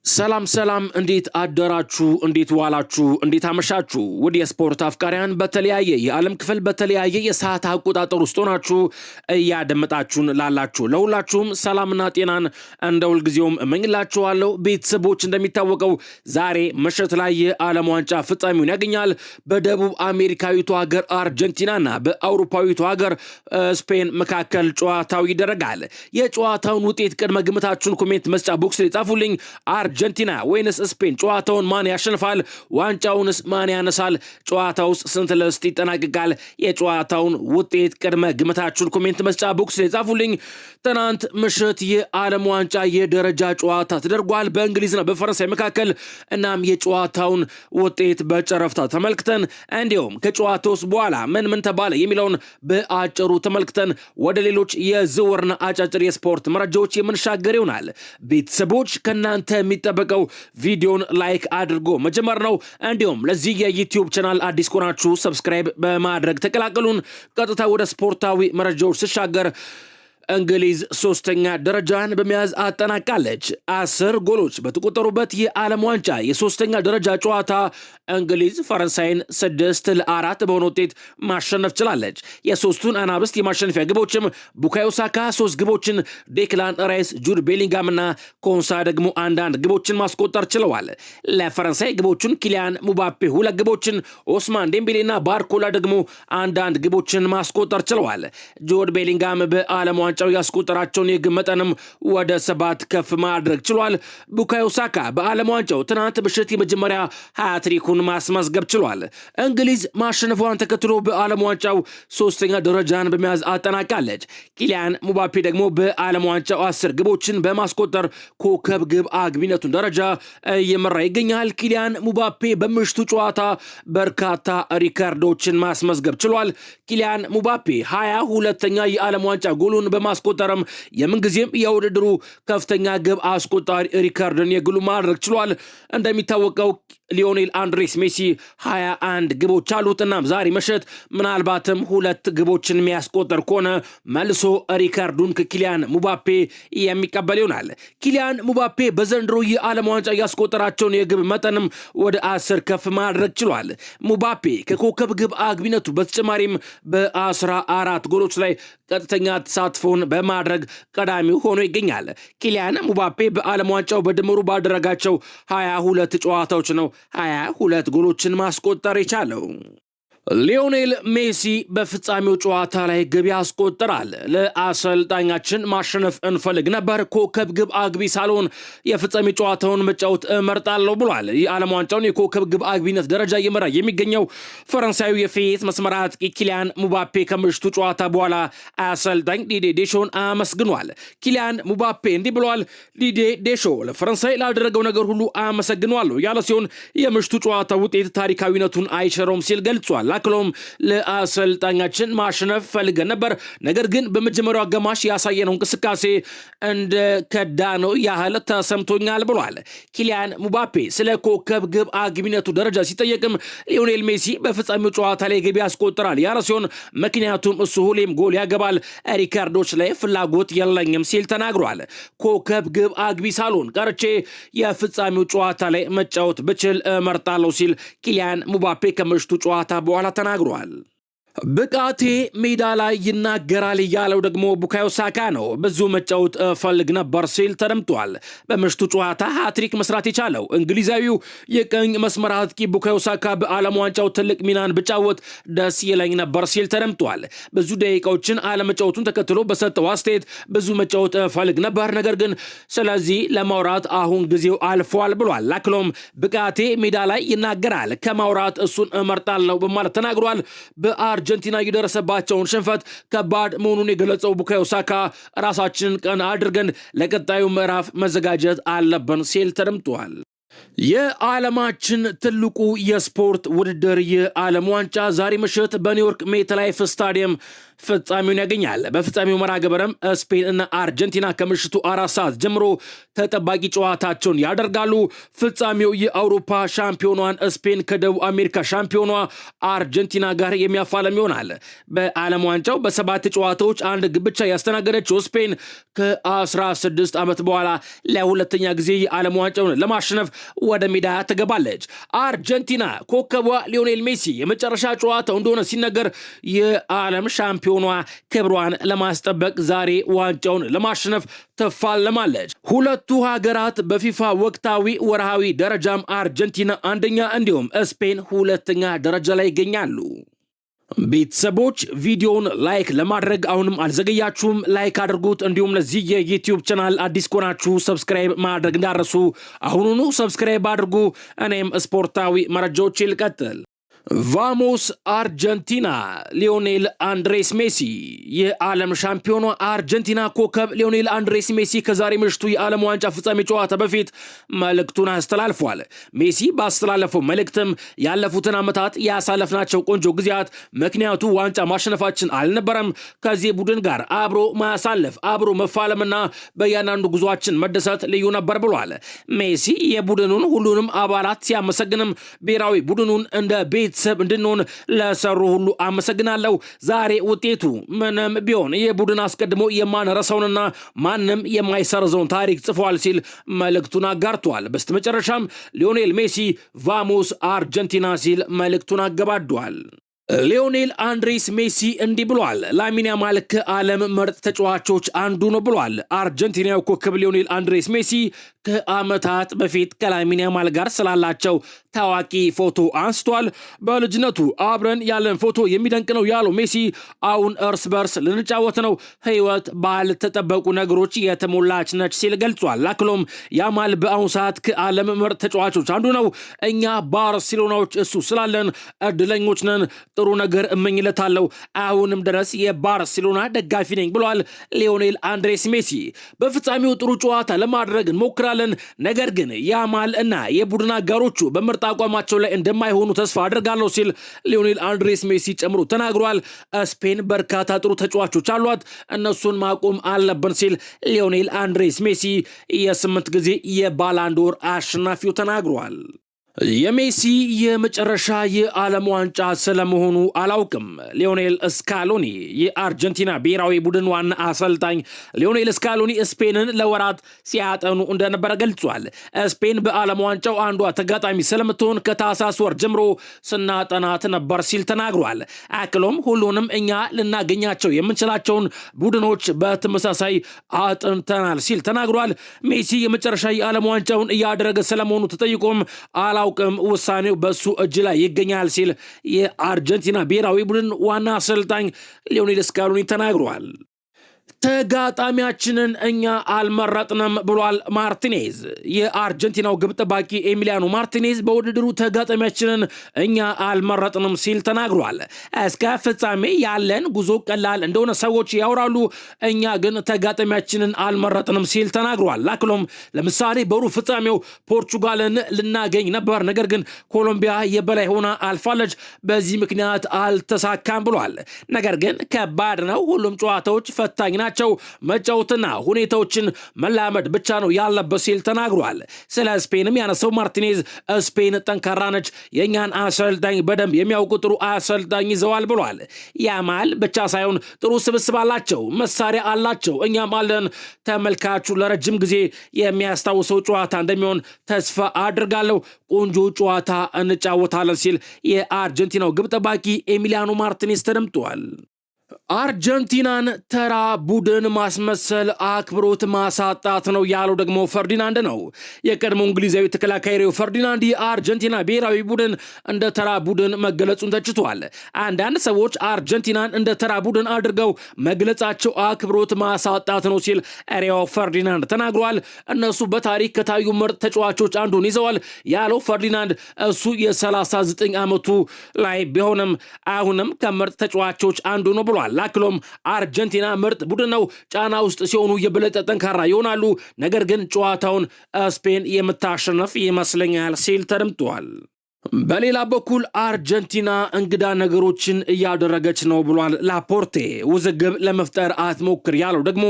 ሰላም እንዴት አደራችሁ እንዴት ዋላችሁ እንዴት አመሻችሁ ወዲ ስፖርት አፍቃሪያን በተለያየ የዓለም ክፍል በተለያየ የሰዓት አቆጣጠር ውስጥ ሆናችሁ ያደመጣችሁን ላላችሁ ለሁላችሁም ሰላምና ጤናን እንደውል ጊዜውም እመኝላችኋለሁ። ቤተሰቦች እንደሚታወቀው ዛሬ ምሽት ላይ የዓለም ዋንጫ ፍጻሜውን ያገኛል። በደቡብ አሜሪካዊቱ ሀገር አርጀንቲናና በአውሮፓዊቱ ሀገር ስፔን መካከል ጨዋታው ይደረጋል። የጨዋታውን ውጤት ቅድመ ግምታችሁን ኮሜንት መስጫ ቦክስ ላይ ጻፉልኝ። አርጀንቲና ወይንስ ስፔን ጨዋታውን ማን ያሸንፋል? ዋንጫውንስ ማን ያነሳል? ጨዋታውስ ስንት ለስት ይጠናቀቃል? የጨዋታውን ውጤት ቅድመ ግምታችሁን ኮሜንት መስጫ ቦክስ ላይ ጻፉልኝ። ትናንት ምሽት የዓለም ዋንጫ የደረጃ ጨዋታ ተደርጓል በእንግሊዝና በፈረንሳይ መካከል። እናም የጨዋታውን ውጤት በጨረፍታ ተመልክተን እንዲሁም ከጨዋታውስ በኋላ ምን ተባለ የሚለውን በአጭሩ ተመልክተን ወደ ሌሎች የዝውውርና አጫጭር የስፖርት መረጃዎች የምንሻገር ይሆናል። ቤተሰቦች ከናንተ የሚጠበቀው ቪዲዮን ላይክ አድርጎ መጀመር ነው። እንዲሁም ለዚህ የዩቲዩብ ቻናል አዲስ ከሆናችሁ ሰብስክራይብ በማድረግ ተቀላቀሉን። ቀጥታ ወደ ስፖርታዊ መረጃዎች ሲሻገር እንግሊዝ ሶስተኛ ደረጃን በመያዝ አጠናቃለች። 10 ጎሎች በተቆጠሩበት የዓለም ዋንጫ የሶስተኛ ደረጃ ጨዋታ እንግሊዝ ፈረንሳይን 6-4 በሆነ ውጤት ማሸነፍ ችላለች። የሶስቱን አናብስት የማሸነፊያ ግቦችም ቡካዮ ሳካ 3 ግቦችን፣ ዴክላን ራይስ፣ ጁድ ቤሊንጋም እና ኮንሳ ደግሞ አንዳንድ ግቦችን ማስቆጠር ችለዋል። ለፈረንሳይ ግቦቹን ኪሊያን ሙባፔ 2 ግቦችን፣ ኦስማን ዴምቤሌና ባርኮላ ደግሞ አንዳንድ ግቦችን ማስቆጠር ችለዋል። ጁድ ቤሊንጋም በዓለም ዋንጫ ያስቆጠራቸውን የግብ መጠንም ወደ 7 ከፍ ማድረግ ችሏል። ቡካዮ ሳካ በዓለም ዋንጫው ትናንት ምሽት የመጀመሪያ ሃትሪኩን ማስመዝገብ ችሏል። እንግሊዝ ማሸነፏን ተከትሎ በዓለም ዋንጫው ሶስተኛ ደረጃን በመያዝ አጠናቃለች። ኪሊያን ሙባፔ ደግሞ በዓለም ዋንጫው 10 ግቦችን በማስቆጠር ኮከብ ግብ አግቢነቱን ደረጃ እየመራ ይገኛል። ኪሊያን ሙባፔ በምሽቱ ጨዋታ በርካታ ሪካርዶችን ማስመዝገብ ችሏል። ኪሊያን ሙባፔ 22ኛ የዓለም ዋንጫ ጎሉን በማስቆጠርም የምንጊዜም የውድድሩ ከፍተኛ ግብ አስቆጣሪ ሪካርድን የግሉ ማድረግ ችሏል። እንደሚታወቀው ሊዮኔል አንድሬስ ሜሲ 21 ግቦች አሉት። እናም ዛሬ ምሽት ምናልባትም 2 ግቦችን የሚያስቆጠር ከሆነ መልሶ ሪካርዱን ከኪሊያን ሙባፔ የሚቀበል ይሆናል። ኪሊያን ሙባፔ በዘንድሮ የዓለም ዋንጫ ያስቆጠራቸውን የግብ መጠንም ወደ 10 ከፍ ማድረግ ችሏል። ሙባፔ ከኮከብ ግብ አግቢነቱ በተጨማሪም በ14 ጎሎች ላይ ቀጥተኛ ተሳትፎን በማድረግ ቀዳሚው ሆኖ ይገኛል። ኪሊያን ሙባፔ በዓለም ዋንጫው በድምሩ ባደረጋቸው 22 ጨዋታዎች ነው 22 ጎሎችን ማስቆጠር የቻለው። ሊዮኔል ሜሲ በፍጻሜው ጨዋታ ላይ ግብ ያስቆጥራል። ለአሰልጣኛችን ማሸነፍ እንፈልግ ነበር፣ ኮከብ ግብ አግቢ ሳልሆን የፍጻሜ ጨዋታውን መጫወት እመርጣለሁ ብሏል። የዓለም ዋንጫውን የኮከብ ግብ አግቢነት ደረጃ እየመራ የሚገኘው ፈረንሳዩ የፊት መስመር አጥቂ ኪሊያን ሙባፔ ከምሽቱ ጨዋታ በኋላ አሰልጣኝ ዲዴ ዴሾን አመስግኗል። ኪሊያን ሙባፔ እንዲህ ብሏል። ዲዴ ዴሾ ለፈረንሳይ ላደረገው ነገር ሁሉ አመሰግነዋለሁ ያለ ሲሆን የምሽቱ ጨዋታ ውጤት ታሪካዊነቱን አይሸረውም ሲል ገልጿል። አክሎም ለአሰልጣኛችን ማሸነፍ ፈልገን ነበር፣ ነገር ግን በመጀመሪያው አጋማሽ ያሳየነው እንቅስቃሴ እንደ ከዳነው ያህል ተሰምቶኛል ብሏል። ኪሊያን ሙባፔ ስለ ኮከብ ግብ አግቢነቱ ደረጃ ሲጠየቅም ሊዮኔል ሜሲ በፍጻሜው ጨዋታ ላይ ግብ ያስቆጥራል ያለ ሲሆን ምክንያቱም እሱ ሁሌም ጎል ያገባል፣ ሪካርዶች ላይ ፍላጎት የለኝም ሲል ተናግሯል። ኮከብ ግብ አግቢ ሳልሆን ቀርቼ የፍጻሜው ጨዋታ ላይ መጫወት ብችል እመርጣለሁ ሲል ኪሊያን ሙባፔ ከምሽቱ ጨዋታ በኋላ ተናግሯል። ብቃቴ ሜዳ ላይ ይናገራል ያለው ደግሞ ቡካዮ ሳካ ነው። ብዙ መጫወት ፈልግ ነበር ሲል ተደምጧል። በምሽቱ ጨዋታ ሃትሪክ መስራት የቻለው እንግሊዛዊው የቀኝ መስመር አጥቂ ቡካዮ ሳካ በዓለም ዋንጫው ትልቅ ሚናን ብጫወት ደስ ይለኝ ነበር ሲል ተደምጧል። ብዙ ደቂቃዎችን አለመጫወቱን ተከትሎ በሰጠው አስተያየት ብዙ መጫወት ፈልግ ነበር፣ ነገር ግን ስለዚህ ለማውራት አሁን ጊዜው አልፏል ብሏል። አክሎም ብቃቴ ሜዳ ላይ ይናገራል፣ ከማውራት እሱን እመርጣለሁ በማለት ተናግሯል። አርጀንቲና የደረሰባቸውን ሽንፈት ከባድ መሆኑን የገለጸው ቡካዮ ሳካ ራሳችንን ቀና አድርገን ለቀጣዩ ምዕራፍ መዘጋጀት አለብን ሲል ተደምጧል። የዓለማችን ትልቁ የስፖርት ውድድር የዓለም ዋንጫ ዛሬ ምሽት በኒውዮርክ ሜትላይፍ ስታዲየም ፍጻሜውን ያገኛል። በፍጻሜው መርሃ ግብርም ስፔን እና አርጀንቲና ከምሽቱ 4 ሰዓት ጀምሮ ተጠባቂ ጨዋታቸውን ያደርጋሉ። ፍጻሜው የአውሮፓ ሻምፒዮኗን ስፔን ከደቡብ አሜሪካ ሻምፒዮኗ አርጀንቲና ጋር የሚያፋለም ይሆናል። በዓለም ዋንጫው በ7 ጨዋታዎች አንድ ግብ ብቻ ያስተናገደችው ስፔን ከ16 ዓመት በኋላ ለሁለተኛ ጊዜ የዓለም ዋንጫውን ለማሸነፍ ወደ ሜዳ ትገባለች። አርጀንቲና ኮከቧ ሊዮኔል ሜሲ የመጨረሻ ጨዋታው እንደሆነ ሲነገር የዓለም ሻምፒዮኗ ክብሯን ለማስጠበቅ ዛሬ ዋንጫውን ለማሸነፍ ትፋለማለች። ሁለቱ ሀገራት በፊፋ ወቅታዊ ወርሃዊ ደረጃም አርጀንቲና አንደኛ እንዲሁም ስፔን ሁለተኛ ደረጃ ላይ ይገኛሉ። ቤተሰቦች ቪዲዮውን ላይክ ለማድረግ አሁንም አልዘገያችሁም፣ ላይክ አድርጉት። እንዲሁም ለዚህ የዩቲዩብ ቻናል አዲስ ከሆናችሁ ሰብስክራይብ ማድረግ እንዳረሱ አሁኑኑ ሰብስክራይብ አድርጉ። እኔም ስፖርታዊ መረጃዎች ይልቀጥል። ቫሞስ አርጀንቲና። ሊዮኔል አንድሬስ ሜሲ የዓለም ሻምፒዮኗ አርጀንቲና ኮከብ ሊዮኔል አንድሬስ ሜሲ ከዛሬ ምሽቱ የዓለም ዋንጫ ፍጻሜ ጨዋታ በፊት መልእክቱን አስተላልፏል። ሜሲ ባስተላለፈው መልእክትም ያለፉትን ዓመታት ያሳለፍናቸው ቆንጆ ጊዜያት ምክንያቱ ዋንጫ ማሸነፋችን አልነበረም። ከዚህ ቡድን ጋር አብሮ ማሳለፍ፣ አብሮ መፋለምና በእያንዳንዱ ጉዟችን መደሰት ልዩ ነበር ብሏል። ሜሲ የቡድኑን ሁሉንም አባላት ሲያመሰግንም ብሔራዊ ቡድኑን እንደ ቤተሰብ እንድንሆን ለሰሩ ሁሉ አመሰግናለሁ። ዛሬ ውጤቱ ምንም ቢሆን የቡድን አስቀድሞ የማንረሳውንና ማንም የማይሰርዘውን ታሪክ ጽፏል ሲል መልእክቱን አጋርቷል። በስተመጨረሻም ሊዮኔል ሜሲ ቫሞስ አርጀንቲና ሲል መልእክቱን አገባዷል። ሊዮኔል አንድሬስ ሜሲ እንዲህ ብሏል። ላሚን ያማል ከዓለም ምርጥ ተጫዋቾች አንዱ ነው ብሏል። አርጀንቲናዊ ኮከብ ሊዮኔል አንድሬስ ሜሲ ከዓመታት በፊት ከላሚን ያማል ጋር ስላላቸው ታዋቂ ፎቶ አንስቷል። በልጅነቱ አብረን ያለን ፎቶ የሚደንቅ ነው ያለው ሜሲ አሁን እርስ በርስ ልንጫወት ነው፣ ህይወት ባልተጠበቁ ነገሮች የተሞላች ነች ሲል ገልጿል። አክሎም ያማል በአሁኑ ሰዓት ከዓለም ምርጥ ተጫዋቾች አንዱ ነው። እኛ ባርሴሎናዎች እሱ ስላለን እድለኞች ነን። ጥሩ ነገር እመኝለታለሁ። አሁንም ድረስ የባርሴሎና ደጋፊ ነኝ ብሏል ሊዮኔል አንድሬስ ሜሲ። በፍጻሜው ጥሩ ጨዋታ ለማድረግ እንሞክራለን፣ ነገር ግን ያማል እና የቡድን አጋሮቹ በምርጥ አቋማቸው ላይ እንደማይሆኑ ተስፋ አድርጋለሁ ሲል ሊዮኔል አንድሬስ ሜሲ ጨምሮ ተናግሯል። ስፔን በርካታ ጥሩ ተጫዋቾች አሏት፣ እነሱን ማቆም አለብን ሲል ሊዮኔል አንድሬስ ሜሲ የ8 ጊዜ የባላንዶር አሸናፊው ተናግሯል። የሜሲ የመጨረሻ የዓለም ዋንጫ ስለመሆኑ አላውቅም። ሊዮኔል ስካሎኒ የአርጀንቲና ብሔራዊ ቡድን ዋና አሰልጣኝ ሊዮኔል ስካሎኒ ስፔንን ለወራት ሲያጠኑ እንደነበረ ገልጿል። ስፔን በዓለም ዋንጫው አንዷ ተጋጣሚ ስለምትሆን ከታህሳስ ወር ጀምሮ ስናጠናት ነበር ሲል ተናግሯል። አክሎም ሁሉንም እኛ ልናገኛቸው የምንችላቸውን ቡድኖች በተመሳሳይ አጥንተናል ሲል ተናግሯል። ሜሲ የመጨረሻ የዓለም ዋንጫውን እያደረገ ስለመሆኑ ተጠይቆም አላውቅም፣ ውሳኔው በሱ እጅ ላይ ይገኛል ሲል የአርጀንቲና ብሔራዊ ቡድን ዋና አሰልጣኝ ሊዮኔል ስካሎኒ ተናግሯል። ተጋጣሚያችንን እኛ አልመረጥንም ብሏል ማርቲኔዝ። የአርጀንቲናው ግብ ጠባቂ ኤሚሊያኖ ማርቲኔዝ በውድድሩ ተጋጣሚያችንን እኛ አልመረጥንም ሲል ተናግሯል። እስከ ፍጻሜ ያለን ጉዞ ቀላል እንደሆነ ሰዎች ያወራሉ፣ እኛ ግን ተጋጣሚያችንን አልመረጥንም ሲል ተናግሯል። አክሎም ለምሳሌ በሩብ ፍጻሜው ፖርቹጋልን ልናገኝ ነበር፣ ነገር ግን ኮሎምቢያ የበላይ ሆና አልፋለች፣ በዚህ ምክንያት አልተሳካም ብሏል። ነገር ግን ከባድ ነው፣ ሁሉም ጨዋታዎች ፈታኝ ናቸው፣ መጫወትና ሁኔታዎችን መላመድ ብቻ ነው ያለበት ሲል ተናግሯል። ስለ ስፔንም ያነሳው ማርቲኔዝ ስፔን ጠንካራ ነች፣ የእኛን አሰልጣኝ በደንብ የሚያውቁ ጥሩ አሰልጣኝ ይዘዋል ብሏል። ያማል ብቻ ሳይሆን ጥሩ ስብስብ አላቸው፣ መሳሪያ አላቸው፣ እኛም አለን። ተመልካቹ ለረጅም ጊዜ የሚያስታውሰው ጨዋታ እንደሚሆን ተስፋ አድርጋለሁ፣ ቆንጆ ጨዋታ እንጫወታለን ሲል የአርጀንቲናው ግብ ጠባቂ ኤሚሊያኖ ማርቲኔዝ ተደምጧል። አርጀንቲናን ተራ ቡድን ማስመሰል አክብሮት ማሳጣት ነው ያለው ደግሞ ፈርዲናንድ ነው። የቀድሞ እንግሊዛዊ ተከላካይ ሪዮ ፈርዲናንድ የአርጀንቲና ብሔራዊ ቡድን እንደ ተራ ቡድን መገለጹን ተችቷል። አንዳንድ ሰዎች አርጀንቲናን እንደ ተራ ቡድን አድርገው መግለጻቸው አክብሮት ማሳጣት ነው ሲል ሪዮ ፈርዲናንድ ተናግሯል። እነሱ በታሪክ ከታዩ ምርጥ ተጫዋቾች አንዱን ይዘዋል ያለው ፈርዲናንድ እሱ የ39 ዓመቱ ላይ ቢሆንም አሁንም ከምርጥ ተጫዋቾች አንዱ ነው ብሏል። አክሎም አርጀንቲና ምርጥ ቡድን ነው፣ ጫና ውስጥ ሲሆኑ የበለጠ ጠንካራ ይሆናሉ፣ ነገር ግን ጨዋታውን ስፔን የምታሸነፍ ይመስለኛል ሲል ተደምጧል። በሌላ በኩል አርጀንቲና እንግዳ ነገሮችን እያደረገች ነው ብሏል ላፖርቴ። ውዝግብ ለመፍጠር አትሞክር ያለው ደግሞ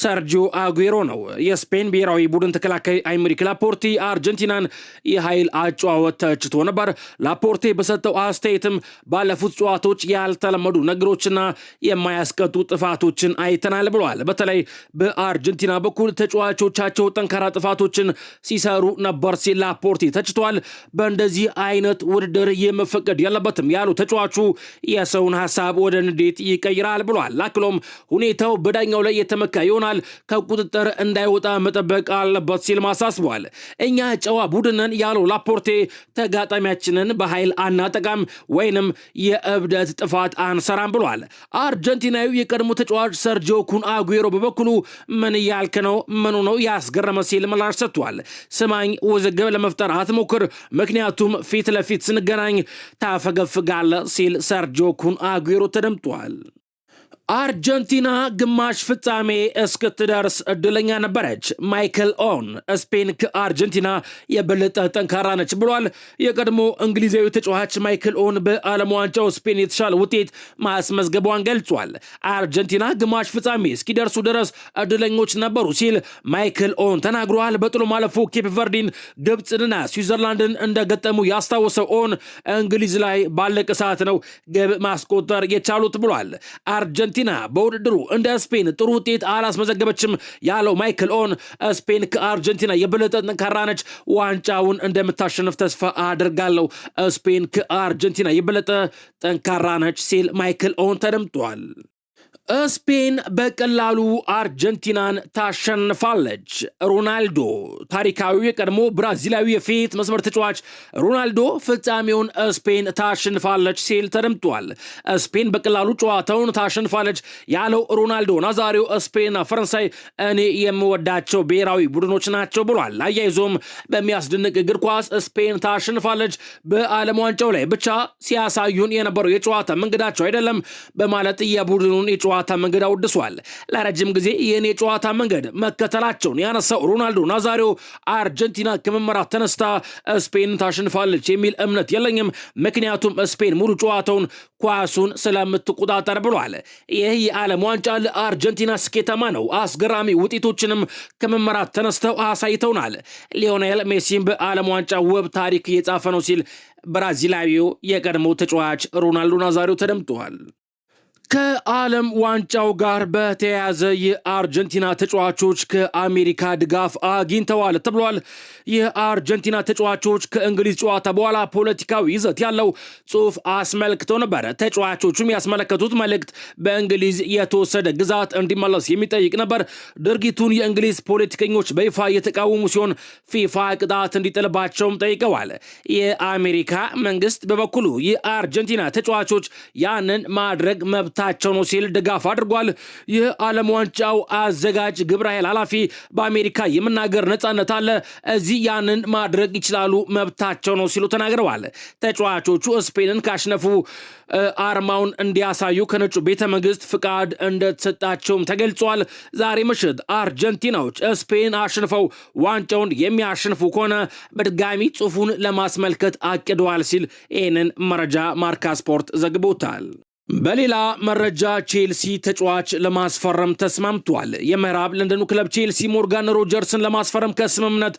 ሰርጂዮ አጉዌሮ ነው። የስፔን ብሔራዊ ቡድን ተከላካይ አይመሪክ ላፖርቴ አርጀንቲናን የኃይል አጨዋወት ተችቶ ነበር። ላፖርቴ በሰጠው አስተያየትም ባለፉት ጨዋታዎች ያልተለመዱ ነገሮችና የማያስቀጡ ጥፋቶችን አይተናል ብሏል። በተለይ በአርጀንቲና በኩል ተጫዋቾቻቸው ጠንካራ ጥፋቶችን ሲሰሩ ነበር ሲል ላፖርቴ ተችቷል። በእንደዚህ አይነት ውድድር የመፈቀድ ያለበትም ያሉ ተጫዋቹ የሰውን ሐሳብ ወደ ንዴት ይቀይራል ብሏል። አክሎም ሁኔታው በዳኛው ላይ የተመካ ይሆናል፣ ከቁጥጥር እንዳይወጣ መጠበቅ አለበት ሲል ማሳስቧል። እኛ ጨዋ ቡድንን ያለው ላፖርቴ ተጋጣሚያችንን በኃይል አናጠቃም ወይንም የእብደት ጥፋት አንሰራም ብሏል። አርጀንቲናዊ የቀድሞ ተጫዋች ሰርጂዮ ኩን አጉዌሮ በበኩሉ ምን እያልክ ነው? ምኑ ነው ያስገረመ ሲል ምላሽ ሰጥቷል። ስማኝ፣ ውዝግብ ለመፍጠር አትሞክር፣ ምክንያቱም ፊት ለፊት ስንገናኝ ታፈገፍጋለ ሲል ሰርጂዮ ኩን አጉዌሮ ተደምጧል። አርጀንቲና ግማሽ ፍጻሜ እስክትደርስ እድለኛ ነበረች። ማይክል ኦን ስፔን ከአርጀንቲና የበለጠ ጠንካራ ነች ብሏል። የቀድሞ እንግሊዛዊ ተጫዋች ማይክል ኦን በዓለም ዋንጫው ስፔን የተሻለ ውጤት ማስመዝገቧን ገልጿል። አርጀንቲና ግማሽ ፍጻሜ እስኪደርሱ ድረስ እድለኞች ነበሩ ሲል ማይክል ኦን ተናግሯል። በጥሎ ማለፉ ኬፕ ቨርዲን፣ ግብፅንና ስዊዘርላንድን እንደገጠሙ ያስታወሰው ኦን እንግሊዝ ላይ ባለቀ ሰዓት ነው ግብ ማስቆጠር የቻሉት ብሏል። አርጀንቲና በውድድሩ እንደ ስፔን ጥሩ ውጤት አላስመዘገበችም ያለው ማይክል ኦን ስፔን ከአርጀንቲና የበለጠ ጠንካራ ነች፣ ዋንጫውን እንደምታሸንፍ ተስፋ አድርጋለሁ፣ ስፔን ከአርጀንቲና የበለጠ ጠንካራ ነች ሲል ማይክል ኦን ተደምጧል። ስፔን በቀላሉ አርጀንቲናን ታሸንፋለች። ሮናልዶ ታሪካዊ የቀድሞ ብራዚላዊ የፊት መስመር ተጫዋች ሮናልዶ ፍጻሜውን ስፔን ታሸንፋለች ሲል ተደምጧል። ስፔን በቀላሉ ጨዋታውን ታሸንፋለች ያለው ሮናልዶ ናዛሪዮ ስፔንና ፈረንሳይ እኔ የምወዳቸው ብሔራዊ ቡድኖች ናቸው ብሏል። አያይዞም በሚያስደንቅ እግር ኳስ ስፔን ታሸንፋለች፣ በዓለም ዋንጫው ላይ ብቻ ሲያሳዩን የነበረው የጨዋታ መንገዳቸው አይደለም በማለት የቡድኑን የጨዋታ መንገድ አወድሷል። ለረጅም ጊዜ የኔ ጨዋታ መንገድ መከተላቸውን ያነሳው ሮናልዶ ናዛሪዮ አርጀንቲና ከመመራት ተነስታ ስፔን ታሸንፋለች የሚል እምነት የለኝም፣ ምክንያቱም ስፔን ሙሉ ጨዋታውን ኳሱን ስለምትቆጣጠር ብሏል። ይህ የዓለም ዋንጫ ለአርጀንቲና ስኬታማ ነው፣ አስገራሚ ውጤቶችንም ከመመራት ተነስተው አሳይተውናል። ሊዮኔል ሜሲም በዓለም ዋንጫ ውብ ታሪክ እየጻፈ ነው ሲል ብራዚላዊው የቀድሞ ተጫዋች ሮናልዶ ናዛሪዮ ተደምጧል። ከዓለም ዋንጫው ጋር በተያያዘ የአርጀንቲና ተጫዋቾች ከአሜሪካ ድጋፍ አግኝተዋል ተብሏል። የአርጀንቲና ተጫዋቾች ከእንግሊዝ ጨዋታ በኋላ ፖለቲካዊ ይዘት ያለው ጽሑፍ አስመልክተው ነበር። ተጫዋቾቹም ያስመለከቱት መልእክት በእንግሊዝ የተወሰደ ግዛት እንዲመለስ የሚጠይቅ ነበር። ድርጊቱን የእንግሊዝ ፖለቲከኞች በይፋ የተቃወሙ ሲሆን ፊፋ ቅጣት እንዲጥልባቸውም ጠይቀዋል። የአሜሪካ መንግስት በበኩሉ የአርጀንቲና ተጫዋቾች ያንን ማድረግ መብት ታቸው ነው ሲል ድጋፍ አድርጓል። ይህ ዓለም ዋንጫው አዘጋጅ ግብረ ኃይል ኃላፊ በአሜሪካ የመናገር ነጻነት አለ፣ እዚህ ያንን ማድረግ ይችላሉ፣ መብታቸው ነው ሲሉ ተናግረዋል። ተጫዋቾቹ ስፔንን ካሸነፉ አርማውን እንዲያሳዩ ከነጩ ቤተ መንግስት ፍቃድ እንደተሰጣቸውም ተገልጿል። ዛሬ ምሽት አርጀንቲናዎች ስፔን አሸንፈው ዋንጫውን የሚያሸንፉ ከሆነ በድጋሚ ጽሑፉን ለማስመልከት አቅደዋል ሲል ይህንን መረጃ ማርካ ስፖርት ዘግቦታል። በሌላ መረጃ ቼልሲ ተጫዋች ለማስፈረም ተስማምቷል። የምዕራብ ለንደኑ ክለብ ቼልሲ ሞርጋን ሮጀርስን ለማስፈረም ከስምምነት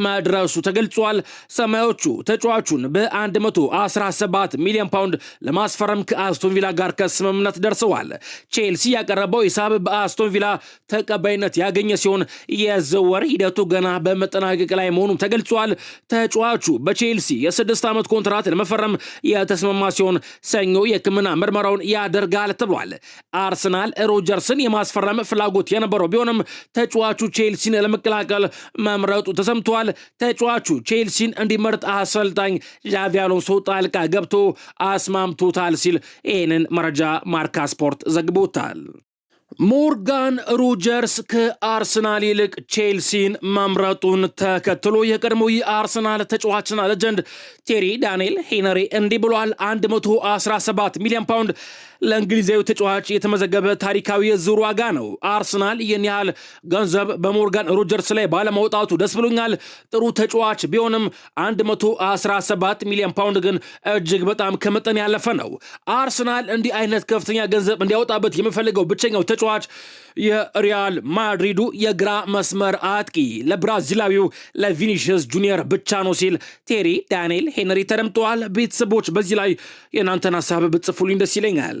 መድረሱ ተገልጿል። ሰማዮቹ ተጫዋቹን በ117 ሚሊዮን ፓውንድ ለማስፈረም ከአስቶን ቪላ ጋር ከስምምነት ደርሰዋል። ቼልሲ ያቀረበው ሂሳብ በአስቶን ቪላ ተቀባይነት ያገኘ ሲሆን የዝውውር ሂደቱ ገና በመጠናቀቅ ላይ መሆኑም ተገልጿል። ተጫዋቹ በቼልሲ የ6 ዓመት ኮንትራት ለመፈረም የተስማማ ሲሆን ሰኞ የሕክምና ምርመራውን ያደርጋል ተብሏል። አርሰናል ሮጀርስን የማስፈረም ፍላጎት የነበረው ቢሆንም ተጫዋቹ ቼልሲን ለመቀላቀል መምረጡ ተሰምቷል። ተጫዋቹ ቼልሲን እንዲመርጥ አሰልጣኝ ዣቪ አሎንሶ ጣልቃ ገብቶ አስማምቶታል ሲል ይህንን መረጃ ማርካ ስፖርት ዘግቦታል። ሞርጋን ሮጀርስ ከአርሰናል ይልቅ ቼልሲን መምረጡን ተከትሎ የቀድሞ የአርሰናል ተጫዋችና ሌጀንድ ቴሪ ዳንኤል ሄነሪ እንዲህ ብሏል። 117 ሚሊዮን ፓውንድ ለእንግሊዛዊ ተጫዋች የተመዘገበ ታሪካዊ የዝውውር ዋጋ ነው። አርሰናል ይህን ያህል ገንዘብ በሞርጋን ሮጀርስ ላይ ባለማውጣቱ ደስ ብሎኛል። ጥሩ ተጫዋች ቢሆንም 117 ሚሊዮን ፓውንድ ግን እጅግ በጣም ከመጠን ያለፈ ነው። አርሰናል እንዲህ አይነት ከፍተኛ ገንዘብ እንዲያወጣበት የምፈልገው ብቸኛው ተጫዋች የሪያል ማድሪዱ የግራ መስመር አጥቂ ለብራዚላዊው ለቪኒሺየስ ጁኒየር ብቻ ነው ሲል ቴሪ ዳንኤል ሄነሪ ተደምጠዋል። ቤተሰቦች በዚህ ላይ የእናንተን ሀሳብ ብትጽፉልኝ ደስ ይለኛል።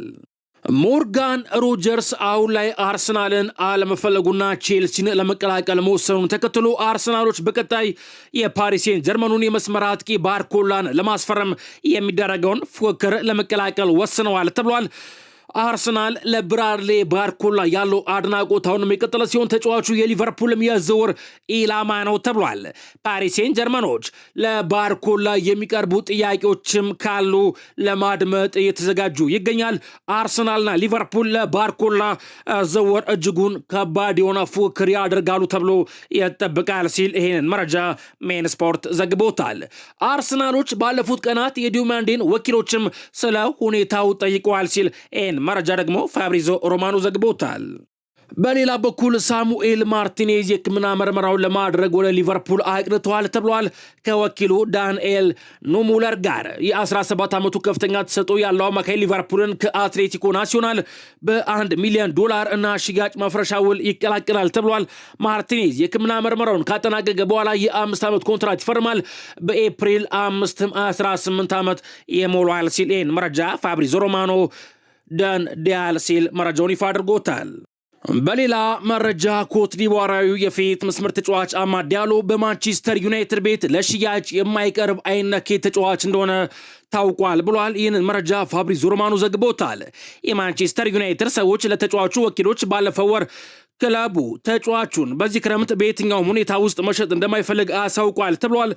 ሞርጋን ሮጀርስ አሁን ላይ አርሰናልን አለመፈለጉና ቼልሲን ለመቀላቀል መወሰኑን ተከትሎ አርሰናሎች በቀጣይ የፓሪስ ሴን ጀርመኑን የመስመር አጥቂ ባርኮላን ለማስፈረም የሚደረገውን ፉክክር ለመቀላቀል ወስነዋል ተብሏል። አርሰናል ለብራድሌ ባርኮላ ያለው አድናቆት አሁንም የቀጠለ ሲሆን ተጫዋቹ የሊቨርፑልም የዝውውር ኢላማ ነው ተብሏል። ፓሪስ ሴን ጀርመኖች ለባርኮላ የሚቀርቡ ጥያቄዎችም ካሉ ለማድመጥ እየተዘጋጁ ይገኛል። አርሰናልና ሊቨርፑል ለባርኮላ ዝውውር እጅጉን ከባድ የሆነ ፉክክር ያደርጋሉ ተብሎ ይጠበቃል ሲል ይህንን መረጃ ሜን ስፖርት ዘግቦታል። አርሰናሎች ባለፉት ቀናት የዲማንዴን ወኪሎችም ስለ ሁኔታው ጠይቀዋል ሲል መረጃ ደግሞ ፋብሪዞ ሮማኖ ዘግቦታል። በሌላ በኩል ሳሙኤል ማርቲኔዝ የሕክምና ምርመራውን ለማድረግ ወደ ሊቨርፑል አቅንተዋል ተብሏል። ከወኪሉ ዳንኤል ኑሙለር ጋር የ17 ዓመቱ ከፍተኛ ተሰጥኦ ያለው አማካይ ሊቨርፑልን ከአትሌቲኮ ናሲዮናል $1 ሚሊዮን እና ሽያጭ መፍረሻ ውል ይቀላቀላል ተብሏል። ማርቲኔዝ የሕክምና ምርመራውን ካጠናቀቀ በኋላ የ5 ዓመት ኮንትራት ይፈርማል። በኤፕሪል 5 18 ዓመት የሞላል ሲል መረጃ ፋብሪዞ ሮማኖ ደን ዲያል ሲል መረጃውን ይፋ አድርጎታል። በሌላ መረጃ ኮት ዲቯራዊ የፊት መስመር ተጫዋች አማድ ዲያሎ በማንቸስተር ዩናይትድ ቤት ለሽያጭ የማይቀርብ አይነኬ ተጫዋች እንደሆነ ታውቋል ብሏል። ይህንን መረጃ ፋብሪዞ ሮማኖ ዘግቦታል። የማንቸስተር ዩናይትድ ሰዎች ለተጫዋቹ ወኪሎች ባለፈው ወር ክለቡ ተጫዋቹን በዚህ ክረምት በየትኛውም ሁኔታ ውስጥ መሸጥ እንደማይፈልግ አሳውቋል ተብሏል።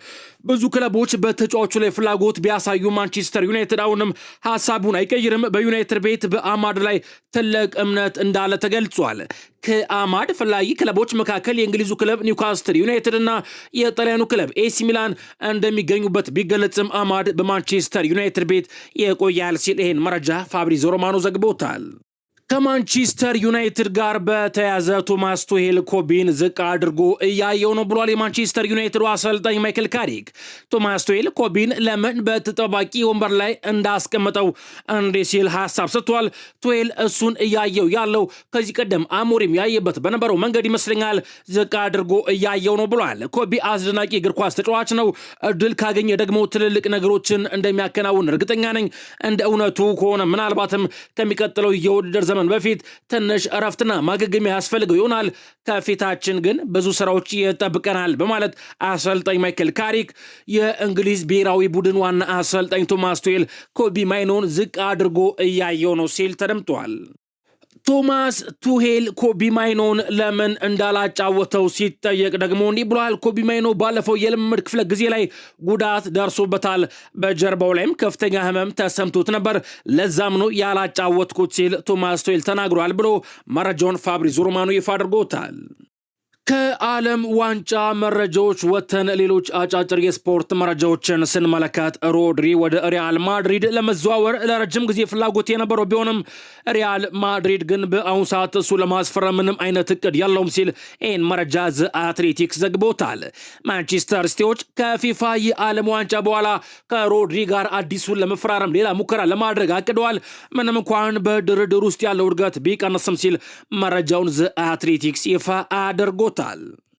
ብዙ ክለቦች በተጫዋቹ ላይ ፍላጎት ቢያሳዩ ማንቸስተር ዩናይትድ አሁንም ሀሳቡን አይቀይርም። በዩናይትድ ቤት በአማድ ላይ ትልቅ እምነት እንዳለ ተገልጿል። ከአማድ ፈላጊ ክለቦች መካከል የእንግሊዙ ክለብ ኒውካስትል ዩናይትድ እና የጣሊያኑ ክለብ ኤሲ ሚላን እንደሚገኙበት ቢገለጽም አማድ በማንቸስተር ዩናይትድ ቤት የቆያል ሲል ይህን መረጃ ፋብሪዞ ሮማኖ ዘግቦታል። ከማንቸስተር ዩናይትድ ጋር በተያዘ ቶማስ ቱሄል ኮቢን ዝቅ አድርጎ እያየው ነው ብሏል። የማንቸስተር ዩናይትድ አሰልጣኝ ማይክል ካሪክ ቶማስ ቱሄል ኮቢን ለምን በተጠባቂ ወንበር ላይ እንዳስቀመጠው እንዲህ ሲል ሀሳብ ሰጥቷል። ቱሄል እሱን እያየው ያለው ከዚህ ቀደም አሞሪም ያየበት በነበረው መንገድ ይመስለኛል። ዝቅ አድርጎ እያየው ነው ብሏል። ኮቢ አስደናቂ እግር ኳስ ተጫዋች ነው። እድል ካገኘ ደግሞ ትልልቅ ነገሮችን እንደሚያከናውን እርግጠኛ ነኝ። እንደ እውነቱ ከሆነ ምናልባትም ከሚቀጥለው የውድድር ዘመን በፊት ትንሽ እረፍትና ማገገሚያ ያስፈልገው ይሆናል። ከፊታችን ግን ብዙ ስራዎች ይጠብቀናል በማለት አሰልጣኝ ማይክል ካሪክ የእንግሊዝ ብሔራዊ ቡድን ዋና አሰልጣኝ ቶማስ ቱሄል ኮቢ ማይኖን ዝቅ አድርጎ እያየው ነው ሲል ተደምጧል። ቶማስ ቱሄል ኮቢ ማይኖን ለምን እንዳላጫወተው ሲጠየቅ ደግሞ እንዲህ ብሏል። ኮቢ ማይኖ ባለፈው የልምምድ ክፍለ ጊዜ ላይ ጉዳት ደርሶበታል። በጀርባው ላይም ከፍተኛ ህመም ተሰምቶት ነበር። ለዛም ነው ያላጫወትኩት ሲል ቶማስ ቱሄል ተናግሯል ብሎ መረጃውን ፋብሪዞ ሮማኖ ይፋ አድርጎታል። ከዓለም ዋንጫ መረጃዎች ወተን ሌሎች አጫጭር የስፖርት መረጃዎችን ስንመለከት ሮድሪ ወደ ሪያል ማድሪድ ለመዘዋወር ለረጅም ጊዜ ፍላጎት የነበረው ቢሆንም ሪያል ማድሪድ ግን በአሁኑ ሰዓት እሱ ለማስፈረም ምንም አይነት እቅድ የለውም ሲል ይህን መረጃ ዘ አትሌቲክስ ዘግቦታል። ማንቸስተር ሲቲዎች ከፊፋ የዓለም ዋንጫ በኋላ ከሮድሪ ጋር አዲሱን ለመፈራረም ሌላ ሙከራ ለማድረግ አቅደዋል። ምንም እንኳን በድርድር ውስጥ ያለው እድገት ቢቀንስም ሲል መረጃውን ዘ አትሌቲክስ ይፋ አድርጎታል።